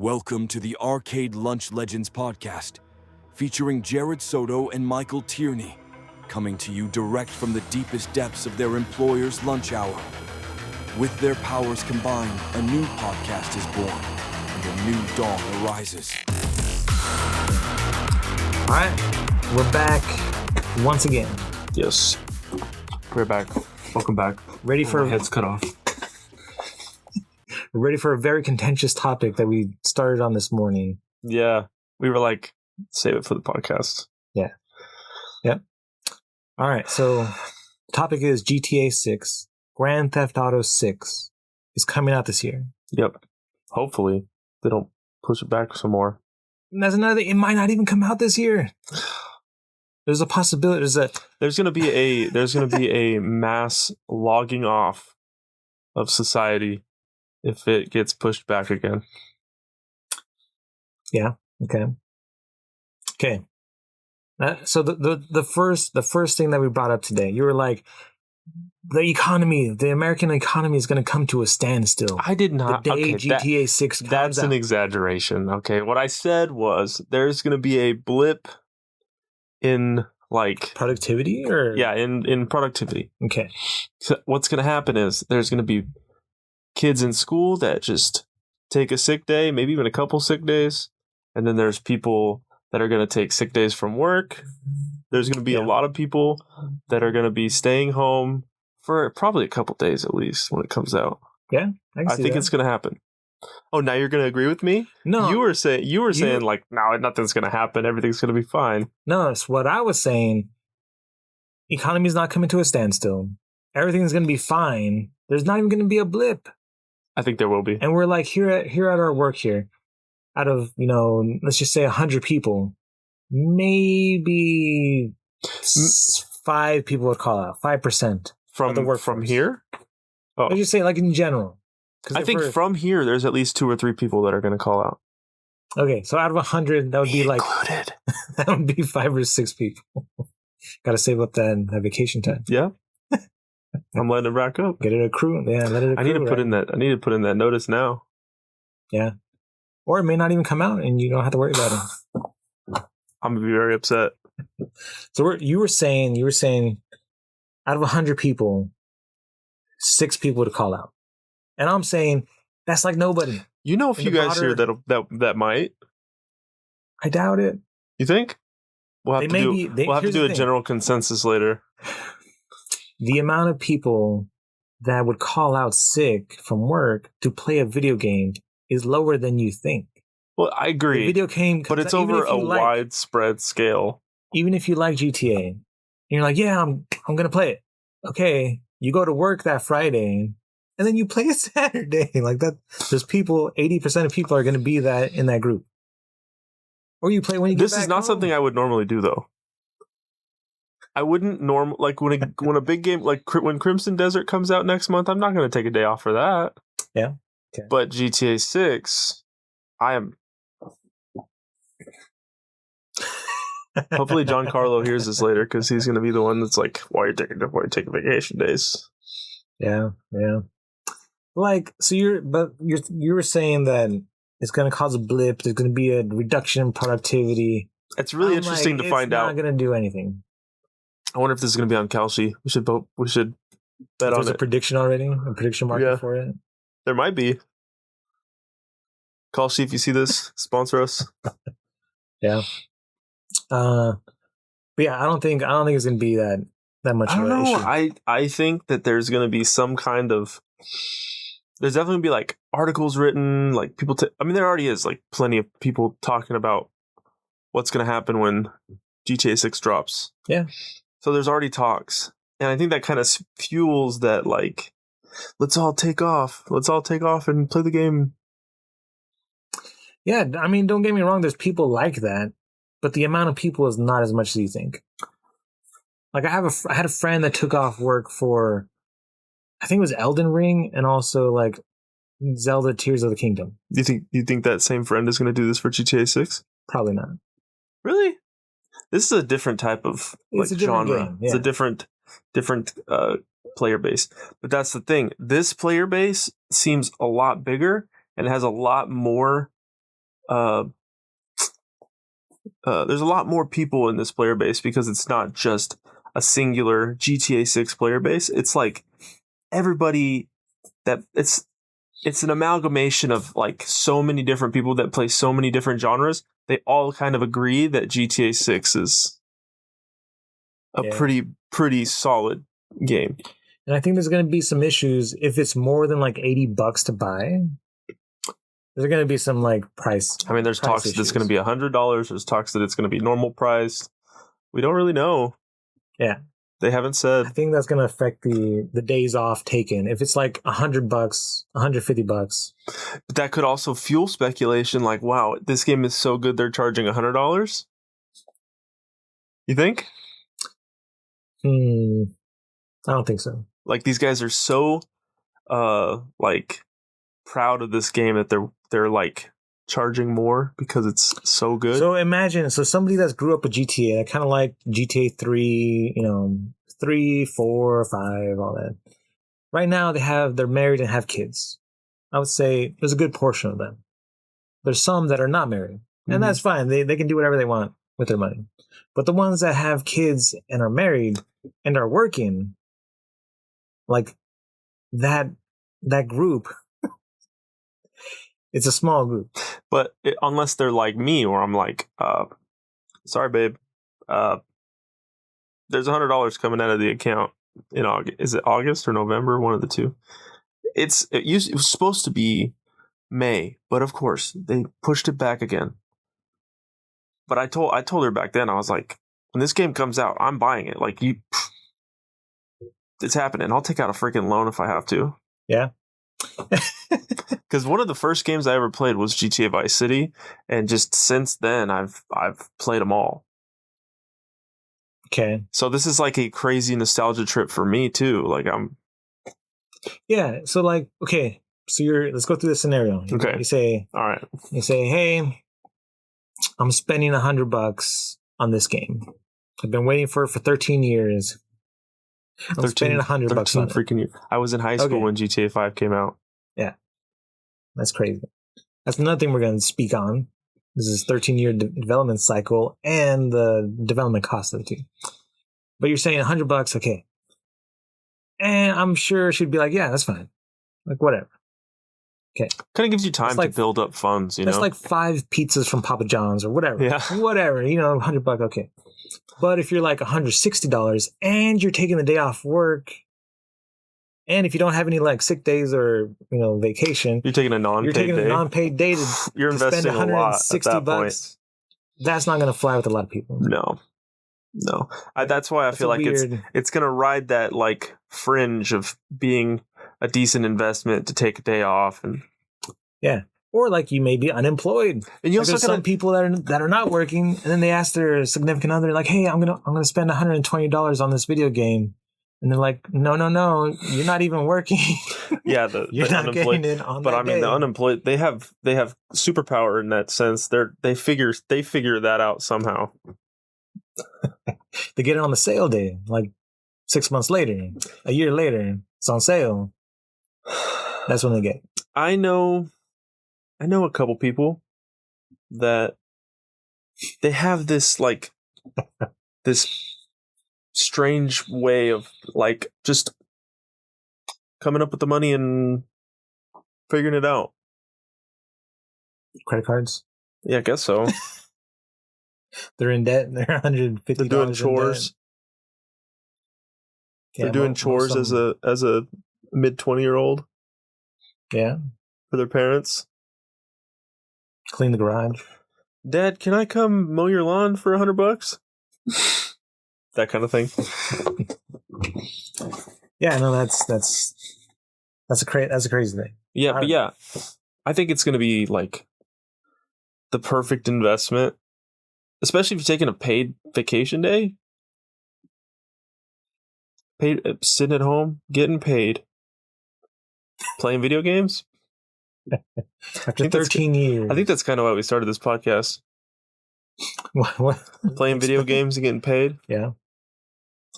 Welcome to the Arcade Lunch Legends podcast, featuring Jared Soto and Michael Tierney, coming to you direct from the deepest depths of their employer's lunch hour. With their powers combined, a new podcast is born, and a new dawn arises. All right, we're back once again. Yes, we're back. Welcome back. Ready for my head's cut off. We're ready for a very contentious topic that we started on this morning. Yeah, we were like, save it for the podcast. Yeah. Yep. All right, so the topic is GTA 6. Grand Theft Auto 6 is coming out this year. Yep. Hopefully they don't push it back some more. And that's another thing. It might not even come out this year. There's a possibility. There's gonna be a mass logging off of society if it gets pushed back again. Yeah. Okay. So the first thing that we brought up today, you were like, the American economy is going to come to a standstill. I did not. The day GTA 6 comes That's out. an exaggeration. Okay, what I said was there's going to be a blip in like productivity, or in productivity. Okay. So what's going to happen is there's going to be kids in school that just take a sick day, maybe even a couple sick days, and then there's people that are going to take sick days from work. There's going to be a lot of people that are going to be staying home for probably a couple days at least when it comes out. Yeah, I think it's going to happen. Oh, now you're going to agree with me? No, you were saying like, no, nothing's going to happen. Everything's going to be fine. No, it's what I was saying. Economy's not coming to a standstill. Everything's going to be fine. There's not even going to be a blip. I think there will be. And we're like here at our work here, out of, let's just say 100 people, maybe 5 people would call out, 5% from the work from here. Oh. Let's just say like in general. I think from here, there's at least 2 or 3 people that are going to call out. Okay, so out of 100, that would be like included. That would be 5 or 6 people. Got to save up that vacation time. Yeah. I'm letting it rack up. Get it accrue. Yeah, let it accrue. I need to put in that notice now. Yeah. Or it may not even come out and you don't have to worry about it. I'm going to be very upset. So you were saying out of 100 people, 6 people to call out. And I'm saying that's like nobody. You know, a few guys here that might. I doubt it. You think? We'll have to do a general consensus later. The amount of people that would call out sick from work to play a video game is lower than you think. Well, I agree. The video game, but it's over a widespread scale. Even if you like GTA, and you're like, yeah, I'm gonna play it. Okay, you go to work that Friday, and then you play it Saturday. Like that, there's people. 80% of people are gonna be in that group. Or you play when you get back This is not home. something I would normally do, though. I wouldn't like when a big game like when Crimson Desert comes out next month. I'm not going to take a day off for that. Yeah. Okay. But GTA 6, I am. Hopefully, John Carlo hears this later because he's going to be the one that's like, "Why are you taking vacation days?" Yeah. Like, so you were saying that it's going to cause a blip. There's going to be a reduction in productivity. It's really interesting to find out. It's not going to do anything. I wonder if this is going to be on Kalshi. We should bet on it. There's a prediction already? A prediction market for it? There might be. Kalshi, if you see this, sponsor us. Yeah. But yeah, I don't think it's going to be that much of an issue. I think that there's going to be some kind of... There's definitely going to be like articles written, like people... there already is like plenty of people talking about what's going to happen when GTA 6 drops. Yeah. So there's already talks. And I think that kind of fuels that, like, let's all take off and play the game. Yeah, don't get me wrong, there's people like that, but the amount of people is not as much as you think. Like, I had a friend that took off work for, I think it was Elden Ring, and also, like, Zelda Tears of the Kingdom. You think that same friend is going to do this for GTA 6? Probably not. Really? This is a different type of genre. Game, yeah. It's a different player base. But that's the thing. This player base seems a lot bigger and has a lot more there's a lot more people in this player base because it's not just a singular GTA 6 player base. It's like everybody that it's an amalgamation of like so many different people that play so many different genres. They all kind of agree that GTA 6 is a pretty solid game. And I think there's going to be some issues if it's more than like $80 to buy. There's going to be some like price. I mean, there's talks that it's going to be $100. There's talks that it's going to be normal priced. We don't really know. Yeah. They haven't said. I think that's going to affect the days off taken. If it's like $100, $150. But that could also fuel speculation like, wow, this game is so good they're charging $100? You think? I don't think so. Like these guys are so like proud of this game that they're like charging more because it's so good. So imagine somebody that's grew up with GTA, kind of like GTA 3, 3, 4, 5, all that. Right now they're married and have kids. I would say there's a good portion of them. There's some that are not married, and that's fine. They can do whatever they want with their money. But the ones that have kids and are married and are working, like that group, it's a small group. But unless they're like me, where I'm like, sorry, babe, there's $100 coming out of the account in August. Is it August or November? One of the two. It was supposed to be May, but of course they pushed it back again. But I told her back then, I was like, when this game comes out, I'm buying it. Like it's happening. I'll take out a freaking loan if I have to. Yeah. Because one of the first games I ever played was GTA Vice City, and just since then I've played them all. Okay. So this is like a crazy nostalgia trip for me too. Like Yeah. So like, okay. So let's go through the scenario. Okay. You say, all right. You say, hey, I'm spending $100 on this game. I've been waiting for it for 13 years. I'm spending $100 on it. Freaking years. I was in high school when GTA 5 came out. Yeah. That's crazy. That's another thing we're going to speak on. This is 13-year development cycle and the development cost of it too. But you're saying $100, okay. And I'm sure she'd be like, yeah, that's fine. Like, whatever. Okay. Kind of gives you time to build up funds, That's like 5 pizzas from Papa John's or whatever. Yeah. Whatever, $100, okay. But if you're like $160 and you're taking the day off work, and if you don't have any like sick days or vacation, you're taking a non-paid day to you're investing spend $160 a lot at that point. That's not going to fly with a lot of people. No. That's why I feel like it's going to ride that like fringe of being a decent investment to take a day off and yeah. Or like you may be unemployed. And you also got some people that are not working, and then they ask their significant other, like, "Hey, I'm gonna spend $120 on this video game," and they're like, "No, you're not even working." Yeah, you're the not unemployed. Getting it on but that I mean, day. the unemployed they have superpower in that sense. They figure that out somehow. They get it on the sale day, like 6 months later, a year later, it's on sale. That's when they get it. I know a couple people that they have this like this strange way of like just coming up with the money and figuring it out. Credit cards? Yeah, I guess so. They're in debt. They're $150. They're doing chores. They're doing chores as a mid-20-year-old. Yeah. For their parents. Clean the garage. Dad, can I come mow your lawn for $100? That kind of thing. Yeah, no, that's a crazy thing. Yeah, but yeah, I think it's going to be like the perfect investment, especially if you're taking a paid vacation day. Sitting at home, getting paid, playing video games. After 13 years. I think that's kind of why we started this podcast. What? Playing video games and getting paid. Yeah.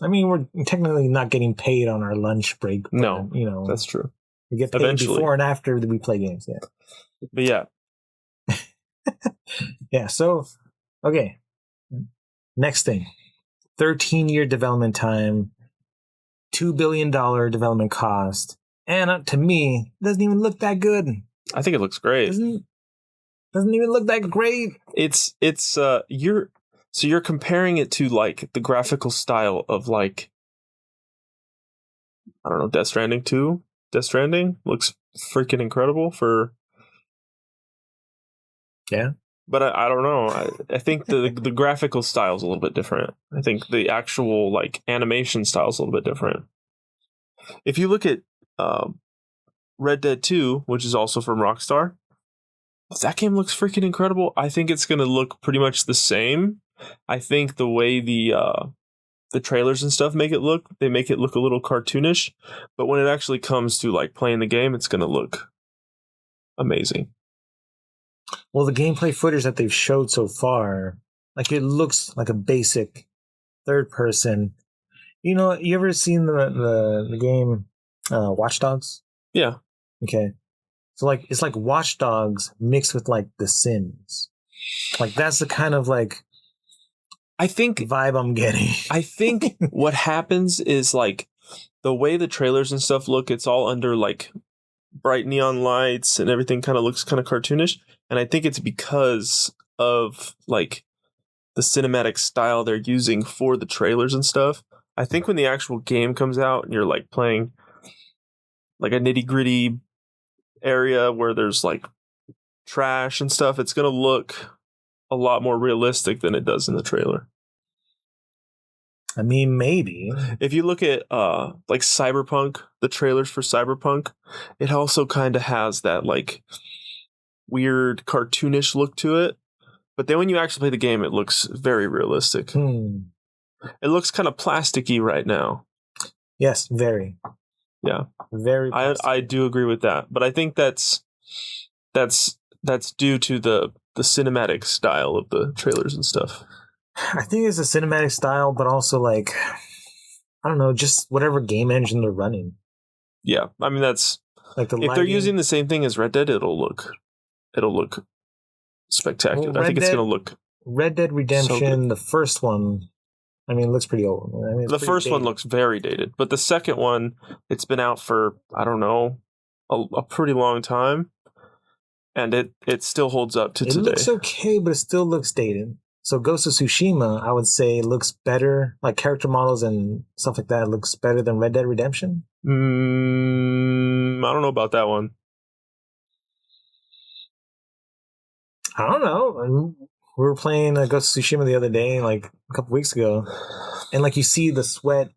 I mean, we're technically not getting paid on our lunch break. But, no, that's true. We get paid before and after we play games. Yeah. But yeah. Yeah. So, okay. Next thing, 13-year development time, $2 billion development cost, and to me, doesn't even look that good. I think it looks great. Doesn't even look that great. You're comparing it to like the graphical style of like, I don't know, Death Stranding 2. Death Stranding looks freaking incredible for. Yeah. But I don't know. I think the graphical style is a little bit different. I think the actual like animation style is a little bit different. If you look at Red Dead 2, which is also from Rockstar, that game looks freaking incredible. I think it's going to look pretty much the same. I think the way the trailers and stuff make it look a little cartoonish. But when it actually comes to like playing the game, it's going to look amazing. Well, the gameplay footage that they've showed so far, like it looks like a basic third person. You know, you ever seen the game Watch Dogs? Yeah. Okay. So like it's like Watch Dogs mixed with like The Sims. Like that's the kind of like I think vibe I'm getting. I think what happens is like the way the trailers and stuff look, it's all under like bright neon lights and everything kind of looks kind of cartoonish. And I think it's because of like the cinematic style they're using for the trailers and stuff. I think when the actual game comes out and you're like playing like a nitty gritty area where there's like trash and stuff, it's going to look a lot more realistic than it does in the trailer. I mean, maybe. If you look at like Cyberpunk, the trailers for Cyberpunk, it also kind of has that like weird cartoonish look to it. But then when you actually play the game, it looks very realistic. It looks kind of plasticky right now. Yes, very. Yeah. Very plasticky. I do agree with that. But I think that's due to the cinematic style of the trailers and stuff. I think it's a cinematic style, but also like, I don't know, just whatever game engine they're running. Yeah, I mean that's like the if lighting. they're using the same thing as Red Dead, it'll look spectacular. I think it's gonna look. Red Dead Redemption, the first one, I mean, it looks pretty old. I mean, the first one looks very dated, but the second one, it's been out for I don't know a pretty long time, and it still holds up to today. It looks okay, but it still looks dated. So Ghost of Tsushima, I would say, looks better, like character models and stuff like that looks better than Red Dead Redemption. I don't know about that one. I don't know. We were playing Ghost of Tsushima the other day, like a couple weeks ago, and like you see the sweat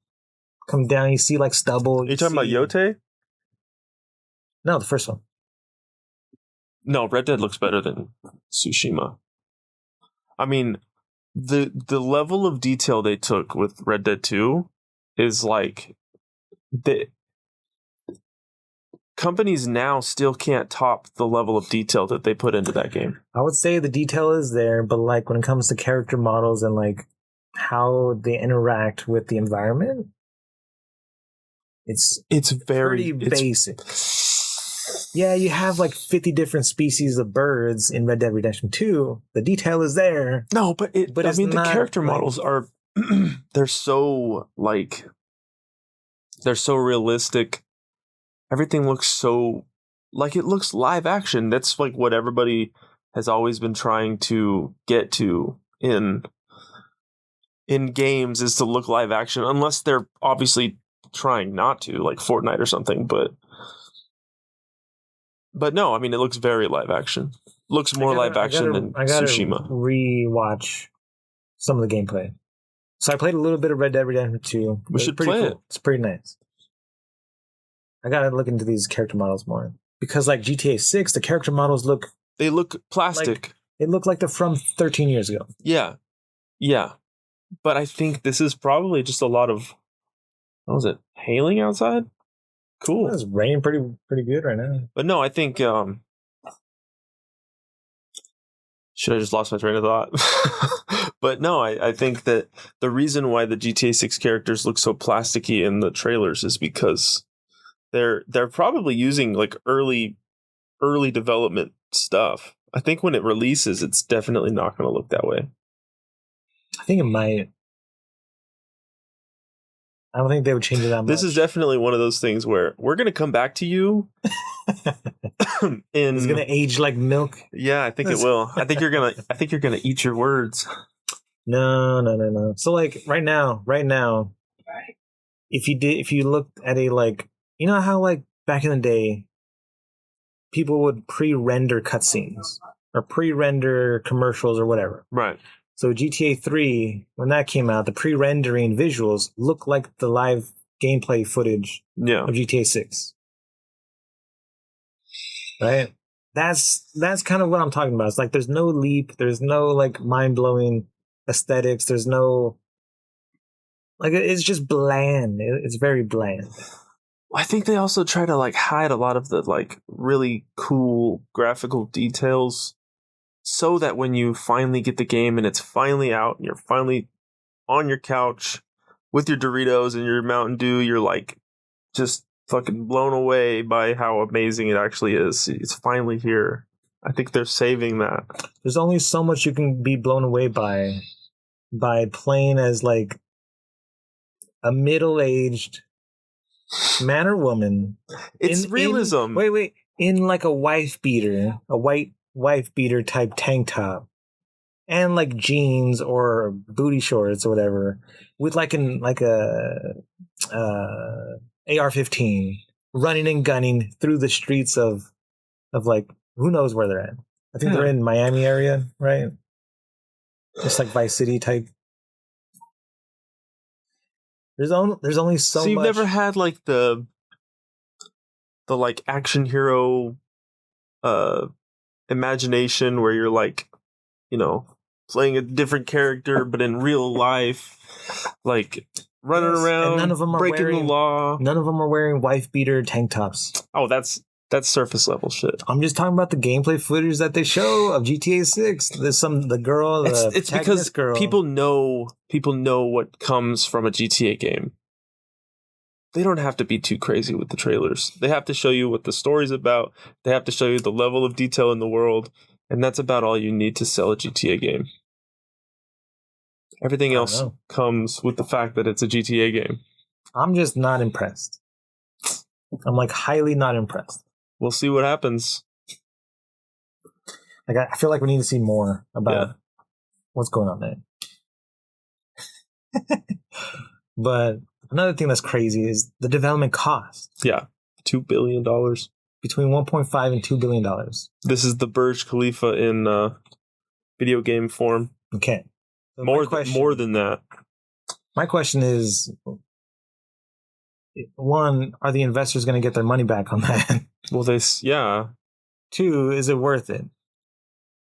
come down, you see like stubble. Are you talking about Yote? No, the first one. No, Red Dead looks better than Tsushima. I mean, the level of detail they took with Red Dead 2 is like the companies now still can't top the level of detail that they put into that game. I would say the detail is there, but like when it comes to character models and like how they interact with the environment, it's very basic. Yeah, you have like 50 different species of birds in Red Dead Redemption 2. The detail is there. No, but I mean, the character models are they're so realistic. Everything looks so like it looks live action. That's like what everybody has always been trying to get to in games is to look live action, unless they're obviously trying not to, like Fortnite or something, But no, I mean, it looks very live action. Looks more live action than Tsushima. Rewatch some of the gameplay. So I played a little bit of Red Dead Redemption 2. We should play it. It's pretty nice. I gotta look into these character models more. Because like GTA 6, the character models look plastic. They look like they're from 13 years ago. Yeah. Yeah. But I think this is probably just a lot of, what was it, hailing outside? Cool. It's raining pretty good right now. But no, I think should I just lost my train of thought? But no, I think that the reason why the GTA 6 characters look so plasticky in the trailers is because they're probably using like early development stuff. I think when it releases, it's definitely not going to look that way. I think it might. I don't think they would change it that much. This is definitely one of those things where we're going to come back to you. It's gonna age like milk. Yeah, I think it will. I think you're gonna eat your words. No. So like right now, if you looked at a like, you know how like back in the day, people would pre-render cutscenes or pre-render commercials or whatever. Right. So GTA 3, when that came out, the pre-rendering visuals look like the live gameplay footage of GTA 6. Right? That's kind of what I'm talking about. It's like there's no leap, there's no like mind-blowing aesthetics, there's no like it's just bland. It's very bland. I think they also try to like hide a lot of the like really cool graphical details so that when you finally get the game and it's finally out and you're finally on your couch with your Doritos and your Mountain Dew, you're like just fucking blown away by how amazing it actually is. It's finally here. I think they're saving that. There's only so much you can be blown away by playing as like a middle-aged man or woman. It's realism. Wait. In like a wife beater, a white wife beater type tank top, and like jeans or booty shorts or whatever, with like a AR-15 running and gunning through the streets of like who knows where they're at. I think they're in Miami area, right? Just like Vice City type. There's only so much. So you've never had like the like action hero imagination where you're like, you know, playing a different character but in real life, like running around, and none of them are breaking the law. None of them are wearing wife beater tank tops. Oh, that's surface level shit. I'm just talking about the gameplay footage that they show of GTA 6. There's the girl, it's because people know what comes from a GTA game. They don't have to be too crazy with the trailers. They have to show you what the story's about. They have to show you the level of detail in the world, and that's about all you need to sell a GTA game. Everything else comes with the fact that it's a GTA game. I'm just not impressed. I'm like highly not impressed. We'll see what happens. Like I feel like we need to see more about what's going on there. But another thing that's crazy is the development cost. Yeah, $2 billion. Between $1.5 and $2 billion. This is the Burj Khalifa in video game form. Okay. So more than that. My question is, one, are the investors going to get their money back on that? Well, Two, is it worth it?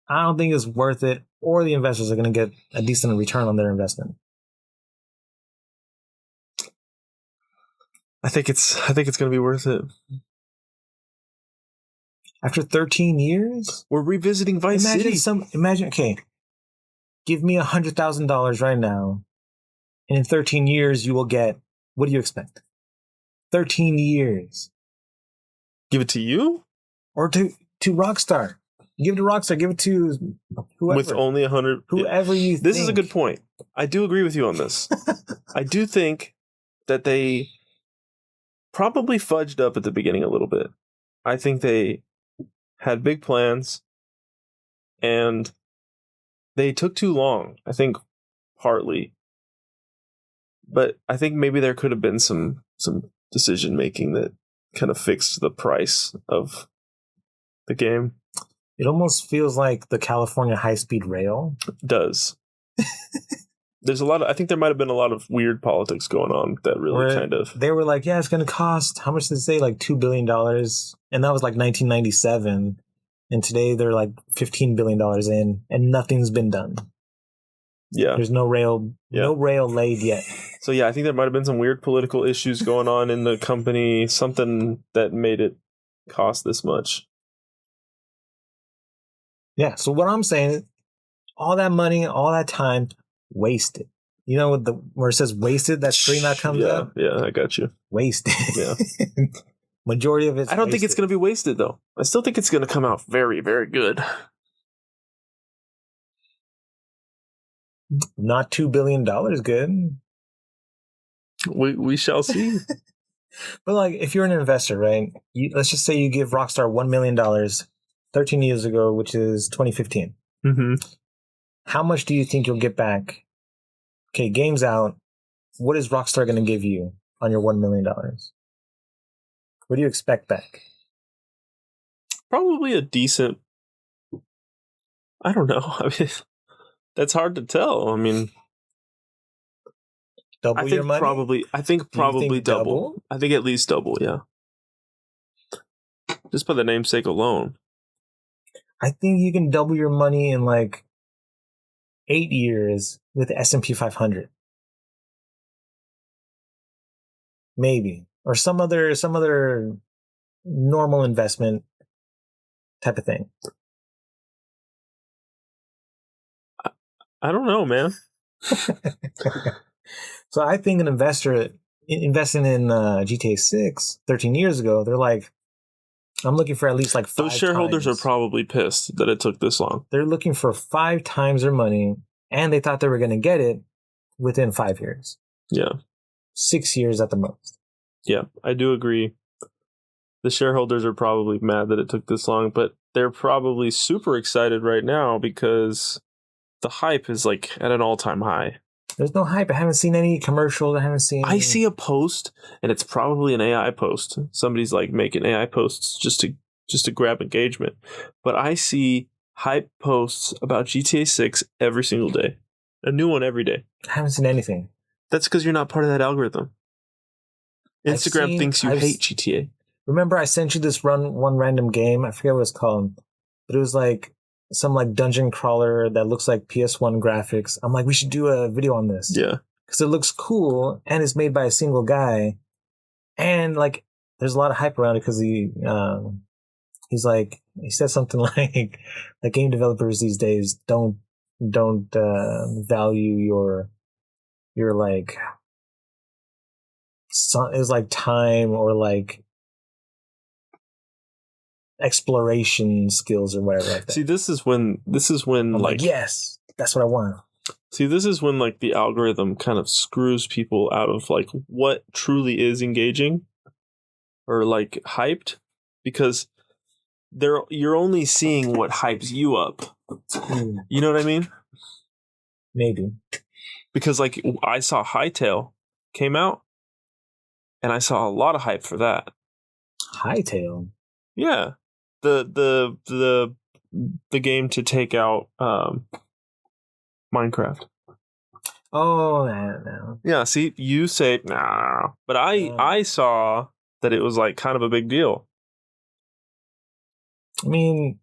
I don't think it's worth it, or the investors are going to get a decent return on their investment. I think it's going to be worth it. After 13 years, we're revisiting Vice City. Imagine, okay, give me $100,000 right now, and in 13 years you will get. What do you expect? 13 years. Give it to you, or to Rockstar. Give it to Rockstar. Give it to whoever. With only 100. Whoever you. This is a good point. I do agree with you on this. I do think that they probably fudged up at the beginning a little bit. I think they had big plans, and they took too long. I think partly, but I think maybe there could have been some decision making that kind of fixed the price of the game. It almost feels like the California high-speed rail. It does. There's I think there might have been a lot of weird politics going on that really They were like, yeah, it's going to cost, how much did they say? Like $2 billion. And that was like 1997. And today they're like $15 billion in, and nothing's been done. Yeah. There's no rail laid yet. So yeah, I think there might have been some weird political issues going on in the company, something that made it cost this much. Yeah, so what I'm saying is all that money, all that time, wasted. You know where it says wasted, that screen that comes up? Yeah, I got you. Wasted. Yeah. Majority of it. I don't think it's going to be wasted, though. I still think it's going to come out very, very good. Not $2 billion good. We shall see. But like, if you're an investor, right? Let's just say you give Rockstar $1 million 13 years ago, which is 2015. Mm-hmm. How much do you think you'll get back? Okay, game's out. What is Rockstar going to give you on your $1 million? What do you expect back? Probably a decent. I don't know. I mean, that's hard to tell. I mean, Double your money? I think probably double. Double? I think at least double. Yeah. Just by the namesake alone. I think you can double your money in like 8 years with the S&P 500. Maybe. Or some other normal investment type of thing. I don't know, man. So I think an investor investing in GTA 6 13 years ago, they're like, I'm looking for at least like 5 Those shareholders times. are probably pissed that it took this long. They're looking for 5 times their money, and they thought they were going to get it within 5 years. Yeah. 6 years at the most. Yeah, I do agree. The shareholders are probably mad that it took this long, but they're probably super excited right now because the hype is like at an all-time high. There's no hype. I haven't seen any commercials. I haven't seen. I see a post, and it's probably an AI post. Somebody's like making AI posts just to grab engagement. But I see hype posts about GTA 6 every single day. A new one every day. I haven't seen anything. That's because you're not part of that algorithm. Instagram thinks you hate GTA. Remember, I sent you this one random game. I forget what it's called, but it was like some like dungeon crawler that looks like PS1 graphics. I'm like, we should do a video on this. Yeah, because it looks cool and it's made by a single guy, and like there's a lot of hype around it because he's like, he said something like game developers these days don't value your like it was like time or like exploration skills or whatever like that. See, this is when I'm like, yes, that's what I want. See, this is when like the algorithm kind of screws people out of like what truly is engaging or like hyped, because you're only seeing what hypes you up. You know what I mean? Maybe. Because like I saw Hightail came out, and I saw a lot of hype for that. Hightail? Yeah. The game to take out Minecraft. Oh, no. Yeah, see, you say nah, but I saw that it was like kind of a big deal. I mean,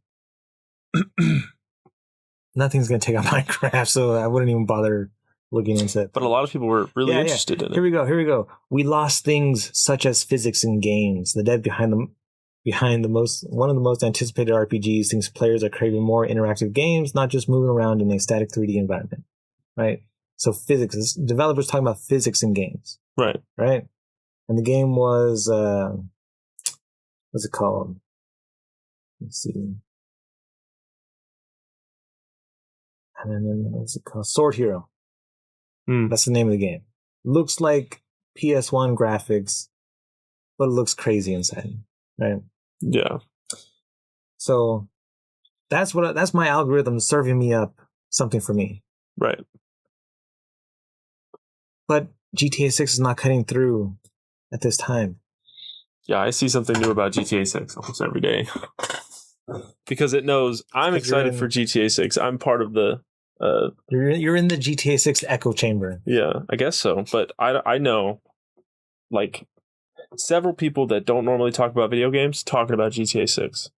nothing's gonna take out Minecraft, so I wouldn't even bother looking into it. But a lot of people were really interested in it. Here we go. We lost things such as physics in games. The dev behind one of the most anticipated RPGs thinks players are craving more interactive games, not just moving around in a static 3D environment. Right? So physics, developers talking about physics in games. Right. Right? And the game was what's it called? Let's see. And then what's it called? Sword Hero. That's the name of the game. Looks like PS1 graphics, but it looks crazy inside. Right? Yeah. So that's my algorithm serving me up something for me. Right. But GTA 6 is not cutting through at this time. Yeah, I see something new about GTA 6 almost every day. Because it knows I'm excited for GTA 6. I'm part of the you're in the GTA 6 echo chamber. Yeah, I guess so. But I know like several people that don't normally talk about video games talking about GTA 6.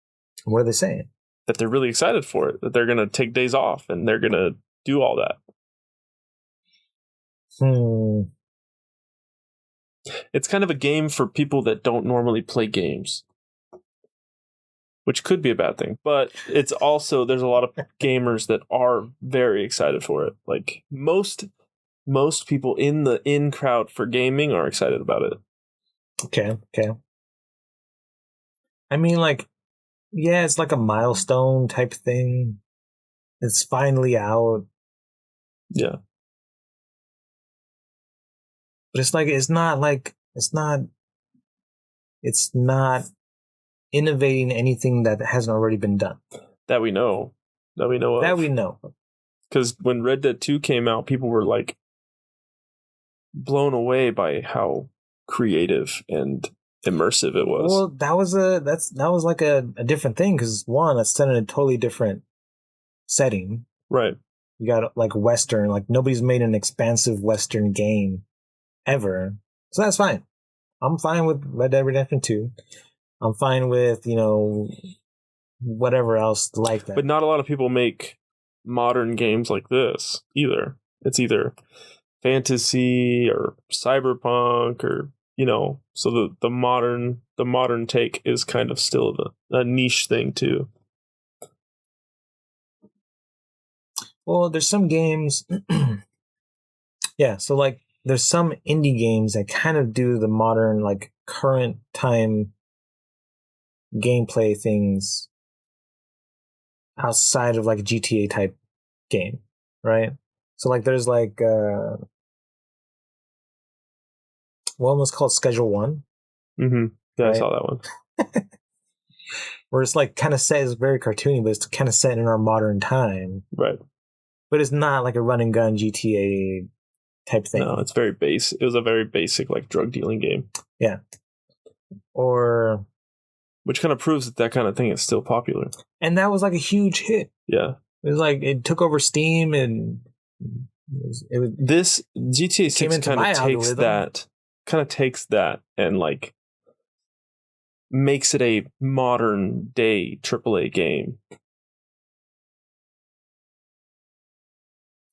What are they saying? That they're really excited for it. That they're going to take days off and they're going to do all that. It's kind of a game for people that don't normally play games, which could be a bad thing. But it's also, there's a lot of gamers that are very excited for it. Like most people in the in crowd for gaming are excited about it. Okay. I mean, like, yeah, it's like a milestone type thing. It's finally out. Yeah. But it's not innovating anything that hasn't already been done. That we know of. That we know. Because when Red Dead 2 came out, people were like blown away by how creative and immersive it was. Well, that was like a different thing because one, it's set in a totally different setting. Right. You got like Western, like nobody's made an expansive Western game ever. So that's fine. I'm fine with Red Dead Redemption 2. I'm fine with, whatever else like that. But not a lot of people make modern games like this either. It's either fantasy or cyberpunk or, so the modern take is kind of still a niche thing too. Well, there's some games. Yeah, so like there's some indie games that kind of do the modern, like current time gameplay things outside of like a GTA type game, right? So like there's like one was called Schedule One. Mm-hmm. Yeah, right? I saw that one. Where it's like kind of set, it's very cartoony, but it's kind of set in our modern time. Right. But it's not like a run and gun GTA type thing. No, it's very base. It was a very basic like drug dealing game. Yeah. Or which kind of proves that kind of thing is still popular. And that was like a huge hit. Yeah. It was like it took over Steam and it was this GTA 6 kind of takes that and like makes it a modern day AAA game.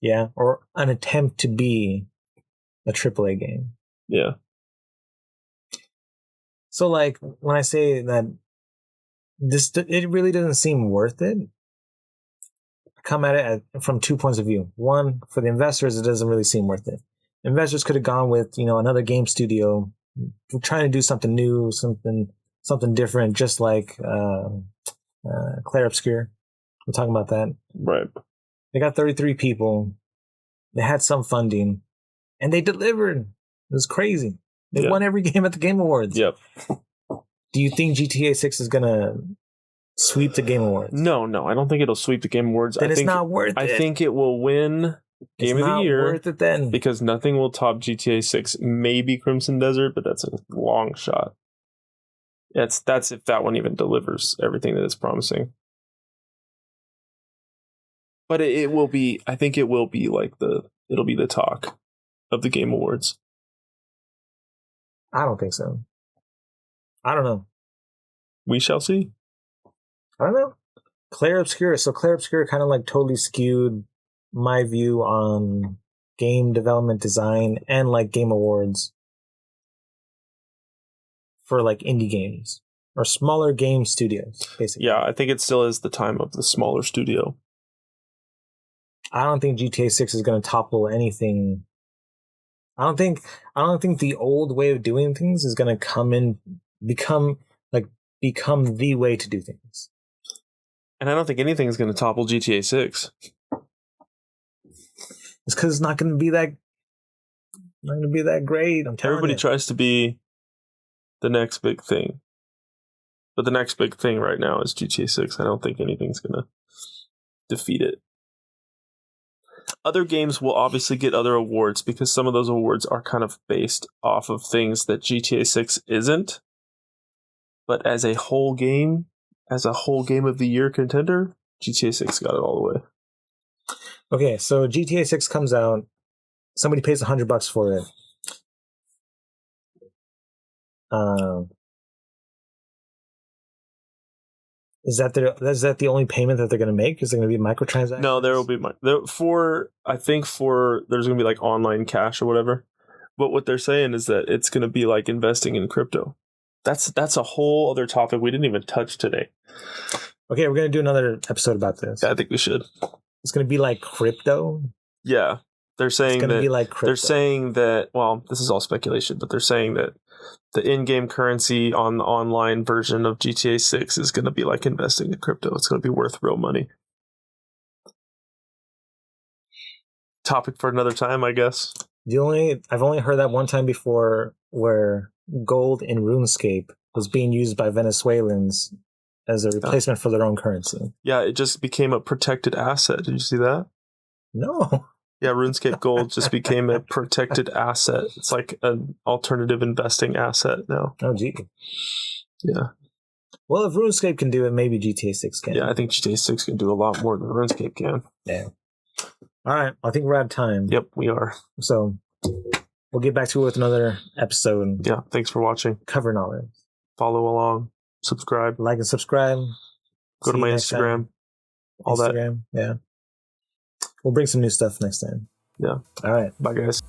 Yeah, or an attempt to be a AAA game. Yeah. So like when I say that it really doesn't seem worth it, I come at it from 2 points of view. One, for the investors, it doesn't really seem worth it. Investors could have gone with, another game studio trying to do something new, something different, just like Clair Obscur. We're talking about that. Right. They got 33 people. They had some funding, and they delivered. It was crazy. They won every game at the Game Awards. Yep. Do you think GTA 6 is going to sweep the Game Awards? No, I don't think it'll sweep the Game Awards. Then it's not worth it. I think it will win Game of the Year. It's not worth it then. Because nothing will top GTA 6. Maybe Crimson Desert, but that's a long shot. That's if that one even delivers everything that it's promising. But it will be, I think it will be like it'll be the talk of the Game Awards. I don't think so. I don't know. We shall see. I don't know. Clair Obscur. So Clair Obscur kind of like totally skewed my view on game development design and like Game Awards for like indie games or smaller game studios, basically. Yeah, I think it still is the time of the smaller studio. I don't think GTA 6 is going to topple anything. I don't think the old way of doing things is going to become the way to do things. And I don't think anything is going to topple GTA 6. It's because it's not going to be that great. I'm telling Everybody you. tries to be the next big thing. But the next big thing right now is GTA 6. I don't think anything's going to defeat it. Other games will obviously get other awards because some of those awards are kind of based off of things that GTA 6 isn't. But as a whole game of the year contender, GTA 6 got it all the way. Okay, so GTA 6 comes out. Somebody pays $100 for it. Is that the only payment that they're going to make? Is there going to be microtransactions? No, there will be there's going to be like online cash or whatever. But what they're saying is that it's going to be like investing in crypto. That's a whole other topic we didn't even touch today. Okay, we're going to do another episode about this. Yeah, I think we should. It's going to be like crypto. Yeah, they're saying it's going to be like crypto. They're saying that. Well, this is all speculation, but they're saying that the in-game currency on the online version of GTA 6 is going to be like investing in crypto. It's going to be worth real money. topic for another time, I guess. I've only heard that one time before where gold in RuneScape was being used by Venezuelans as a replacement for their own currency. Yeah, it just became a protected asset. Did you see that? No. Yeah, RuneScape Gold just became a protected asset. It's like an alternative investing asset now. Oh, gee. Yeah. Well, if RuneScape can do it, maybe GTA 6 can. Yeah, I think GTA 6 can do a lot more than RuneScape can. Yeah. All right. I think we're out of time. Yep, we are. So we'll get back to it with another episode. Yeah, thanks for watching. Covering all this. Follow along. Subscribe. Like and subscribe. Go to my Instagram. All that. Yeah. We'll bring some new stuff next time. Yeah. All right. Bye, guys.